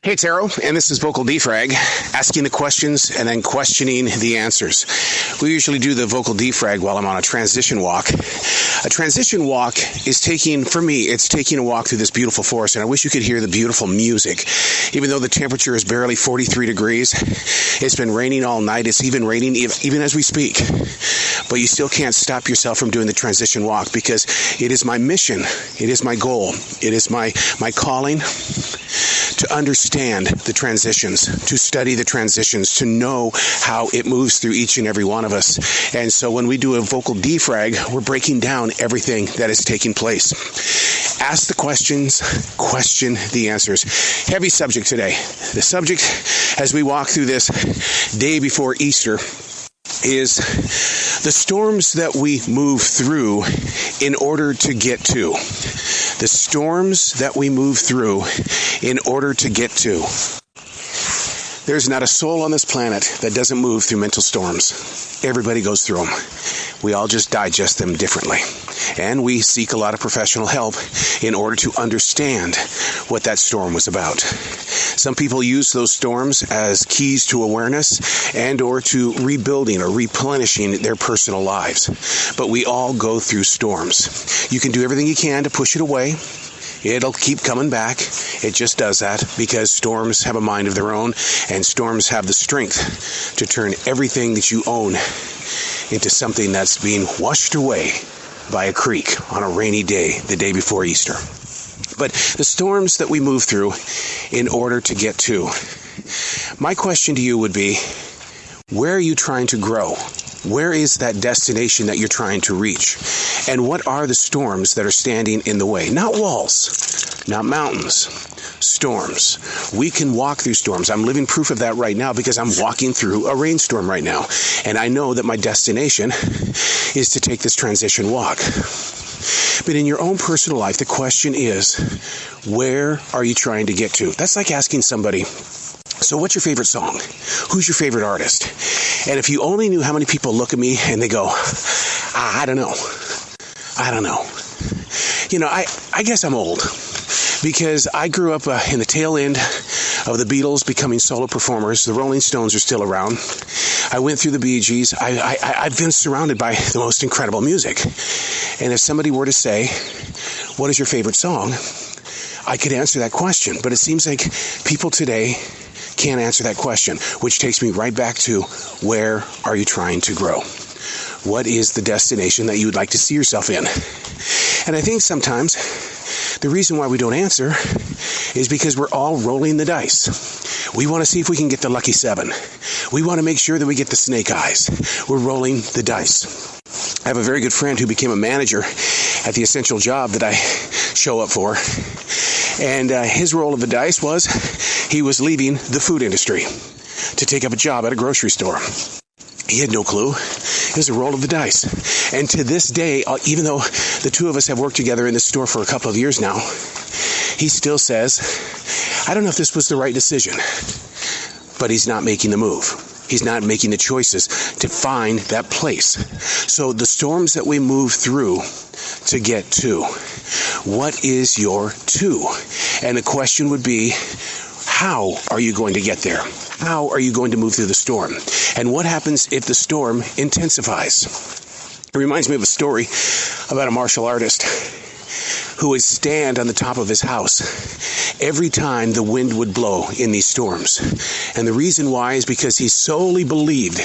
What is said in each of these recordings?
Hey, it's Arrow, and this is Vocal Defrag, asking the questions and then questioning the answers. We usually do the Vocal Defrag while I'm on a transition walk. A transition walk is taking a walk through this beautiful forest, and I wish you could hear the beautiful music. Even though the temperature is barely 43 degrees, it's been raining all night. It's even raining even as we speak. But you still can't stop yourself from doing the transition walk because it is my mission. It is my goal. It is my calling to understand the transitions, to study the transitions, to know how it moves through each and every one of us. And so when we do a vocal defrag, we're breaking down everything that is taking place. Ask the questions, question the answers. Heavy subject today. The subject, as we walk through this day before Easter, is the storms that we move through in order to get to. The storms that we move through in order to get to. There's not a soul on this planet that doesn't move through mental storms. Everybody goes through them. We all just digest them differently. And we seek a lot of professional help in order to understand what that storm was about. Some people use those storms as keys to awareness and or to rebuilding or replenishing their personal lives. But we all go through storms. You can do everything you can to push it away. It'll keep coming back. It just does that because storms have a mind of their own, and storms have the strength to turn everything that you own into something that's being washed away by a creek on a rainy day, the day before Easter. But the storms that we move through in order to get to. My question to you would be, where are you trying to grow? Where is that destination that you're trying to reach? And what are the storms that are standing in the way? Not walls, not mountains, storms. We can walk through storms. I'm living proof of that right now because I'm walking through a rainstorm right now. And I know that my destination is to take this transition walk. But in your own personal life, the question is, where are you trying to get to? That's like asking somebody, so what's your favorite song? Who's your favorite artist? And if you only knew how many people look at me and they go, I don't know. You know, I guess I'm old because I grew up in the tail end of the Beatles becoming solo performers. The Rolling Stones are still around. I went through the Bee Gees. I've been surrounded by the most incredible music. And if somebody were to say, what is your favorite song? I could answer that question. But it seems like people today can't answer that question, which takes me right back to, where are you trying to grow? What is the destination that you would like to see yourself in? And I think sometimes the reason why we don't answer is because we're all rolling the dice. We want to see if we can get the lucky 7. We want to make sure that we get the snake eyes. We're rolling the dice. I have a very good friend who became a manager at the essential job that I show up for. And his roll of the dice was he was leaving the food industry to take up a job at a grocery store. He had no clue. It was a roll of the dice. And to this day, even though the two of us have worked together in this store for a couple of years now, he still says, I don't know if this was the right decision. But he's not making the move. He's not making the choices to find that place. So the storms that we move through to get to, what is your to? And the question would be, how are you going to get there? How are you going to move through the storm? And what happens if the storm intensifies? It reminds me of a story about a martial artist who would stand on the top of his house every time the wind would blow in these storms. And the reason why is because he solely believed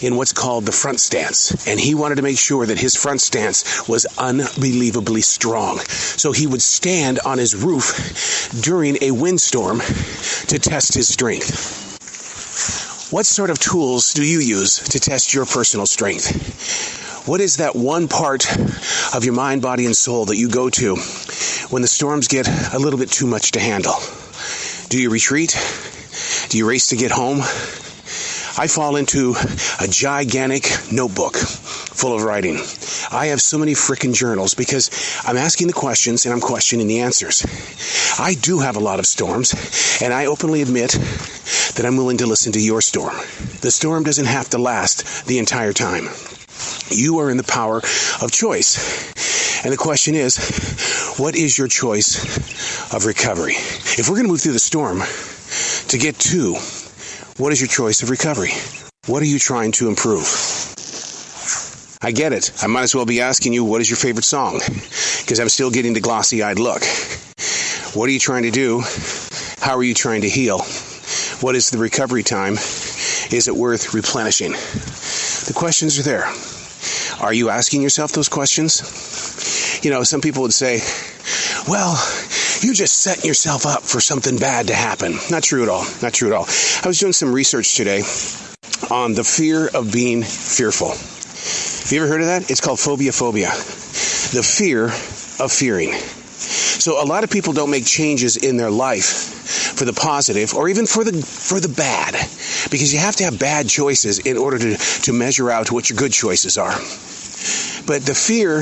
in what's called the front stance. And he wanted to make sure that his front stance was unbelievably strong. So he would stand on his roof during a windstorm to test his strength. What sort of tools do you use to test your personal strength? What is that one part of your mind, body, and soul that you go to when the storms get a little bit too much to handle? Do you retreat? Do you race to get home? I fall into a gigantic notebook full of writing. I have so many frickin' journals because I'm asking the questions and I'm questioning the answers. I do have a lot of storms, and I openly admit that I'm willing to listen to your storm. The storm doesn't have to last the entire time. You are in the power of choice. And the question is, what is your choice of recovery? If we're going to move through the storm, to get to, what is your choice of recovery? What are you trying to improve? I get it. I might as well be asking you, what is your favorite song? Because I'm still getting the glossy-eyed look. What are you trying to do? How are you trying to heal? What is the recovery time? Is it worth replenishing? The questions are there. Are you asking yourself those questions? Some people would say, well, you just setting yourself up for something bad to happen. Not true at all. Not true at all. I was doing some research today on the fear of being fearful. Have you ever heard of that? It's called phobia. The fear of fearing. So a lot of people don't make changes in their life for the positive or even for the bad, because you have to have bad choices in order to measure out what your good choices are. But the fear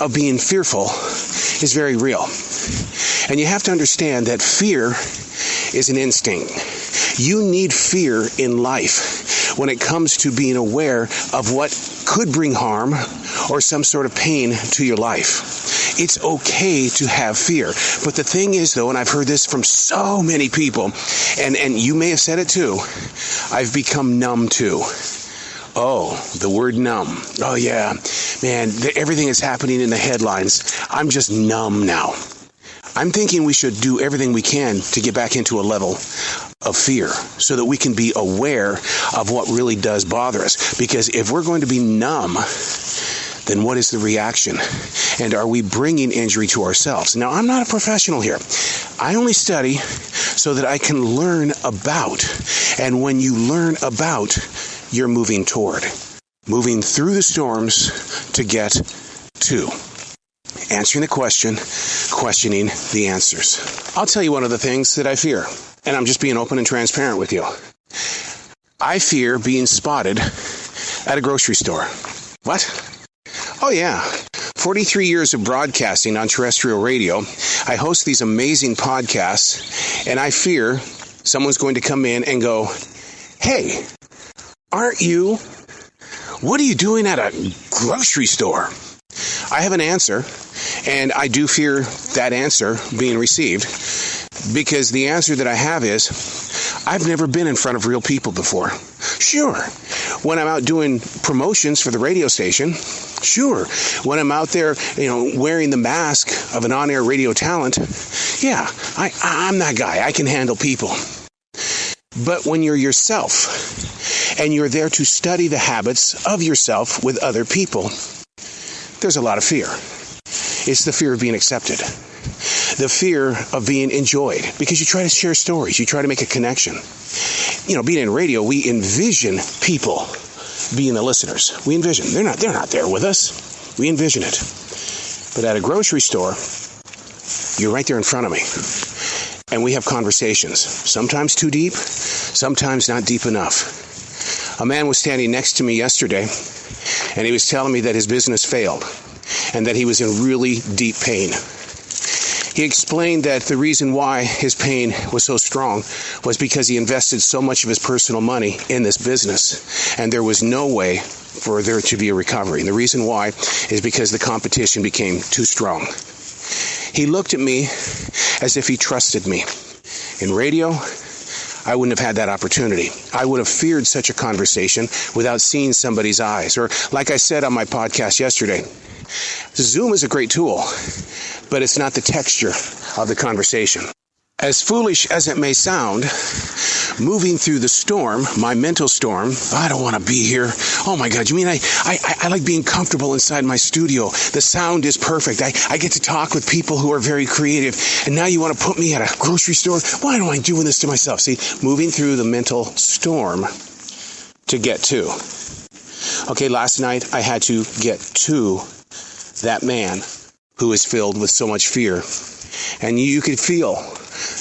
of being fearful is very real. And you have to understand that fear is an instinct. You need fear in life when it comes to being aware of what could bring harm or some sort of pain to your life. It's okay to have fear. But the thing is, though, and I've heard this from so many people, and you may have said it too, I've become numb to. Oh, the word numb. Oh, yeah. Man, everything is happening in the headlines. I'm just numb now. I'm thinking we should do everything we can to get back into a level of fear so that we can be aware of what really does bother us. Because if we're going to be numb, then what is the reaction? And are we bringing injury to ourselves? Now, I'm not a professional here. I only study so that I can learn about. And when you learn about, you're moving toward. Moving through the storms to get to. Answering the question, questioning the answers. I'll tell you one of the things that I fear, and I'm just being open and transparent with you. I fear being spotted at a grocery store. What? Oh yeah, 43 years of broadcasting on terrestrial radio. I host these amazing podcasts, and I fear someone's going to come in and go, hey, what are you doing at a grocery store? I have an answer, and I do fear that answer being received, because the answer that I have is, I've never been in front of real people before. Sure, when I'm out doing promotions for the radio station, sure, when I'm out there, wearing the mask of an on-air radio talent, yeah, I'm that guy. I can handle people. But when you're yourself, and you're there to study the habits of yourself with other people, there's a lot of fear. It's the fear of being accepted. The fear of being enjoyed. Because you try to share stories. You try to make a connection. Being in radio, we envision people being the listeners. We envision. They're not there with us. We envision it. But at a grocery store, you're right there in front of me. And we have conversations. Sometimes too deep. Sometimes not deep enough. A man was standing next to me yesterday, and he was telling me that his business failed and that he was in really deep pain. He explained that the reason why his pain was so strong was because he invested so much of his personal money in this business, and there was no way for there to be a recovery. And the reason why is because the competition became too strong. He looked at me as if he trusted me. In radio, I wouldn't have had that opportunity. I would have feared such a conversation without seeing somebody's eyes. Or like I said on my podcast yesterday, Zoom is a great tool, but it's not the texture of the conversation. As foolish as it may sound, moving through the storm, my mental storm, I don't want to be here. Oh my God, you mean I like being comfortable inside my studio. The sound is perfect. I get to talk with people who are very creative. And now you want to put me at a grocery store? Why am I doing this to myself? See, moving through the mental storm to get to. Okay, last night I had to get to that man who is filled with so much fear. And you could feel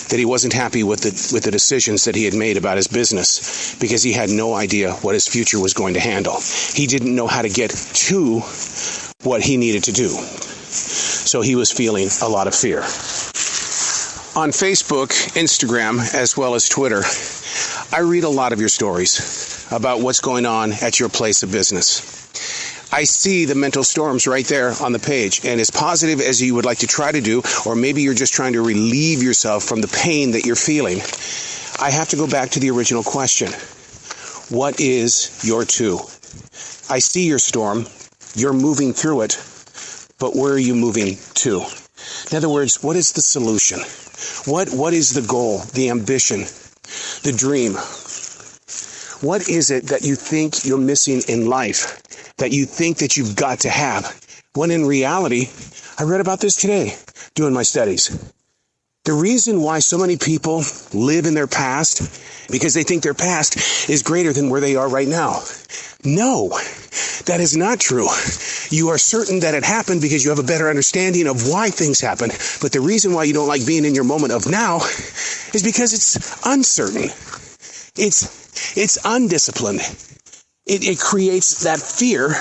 that he wasn't happy with the decisions that he had made about his business because he had no idea what his future was going to handle. He didn't know how to get to what he needed to do. So he was feeling a lot of fear. On Facebook, Instagram, as well as Twitter, I read a lot of your stories about what's going on at your place of business. I see the mental storms right there on the page, and as positive as you would like to try to do, or maybe you're just trying to relieve yourself from the pain that you're feeling, I have to go back to the original question. What is your two? I see your storm. You're moving through it. But where are you moving to? In other words, what is the solution? What is the goal, the ambition, the dream? What is it that you think you're missing in life, that you think that you've got to have? When in reality, I read about this today doing my studies. The reason why so many people live in their past, because they think their past is greater than where they are right now. No, that is not true. You are certain that it happened because you have a better understanding of why things happen. But the reason why you don't like being in your moment of now is because it's uncertain. It's undisciplined. It creates that fear,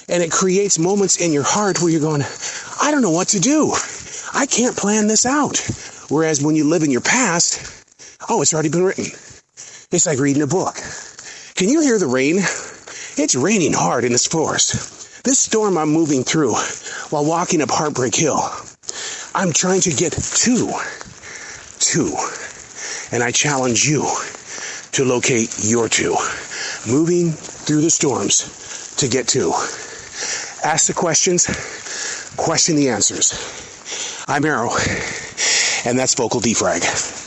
and it creates moments in your heart where you're going, I don't know what to do. I can't plan this out. Whereas when you live in your past, it's already been written. It's like reading a book. Can you hear the rain? It's raining hard in this forest. This storm I'm moving through while walking up Heartbreak Hill. I'm trying to get to. And I challenge you to locate your two. Moving through the storms to get to. Ask the questions, question the answers. I'm Arrow, and that's Vocal Defrag.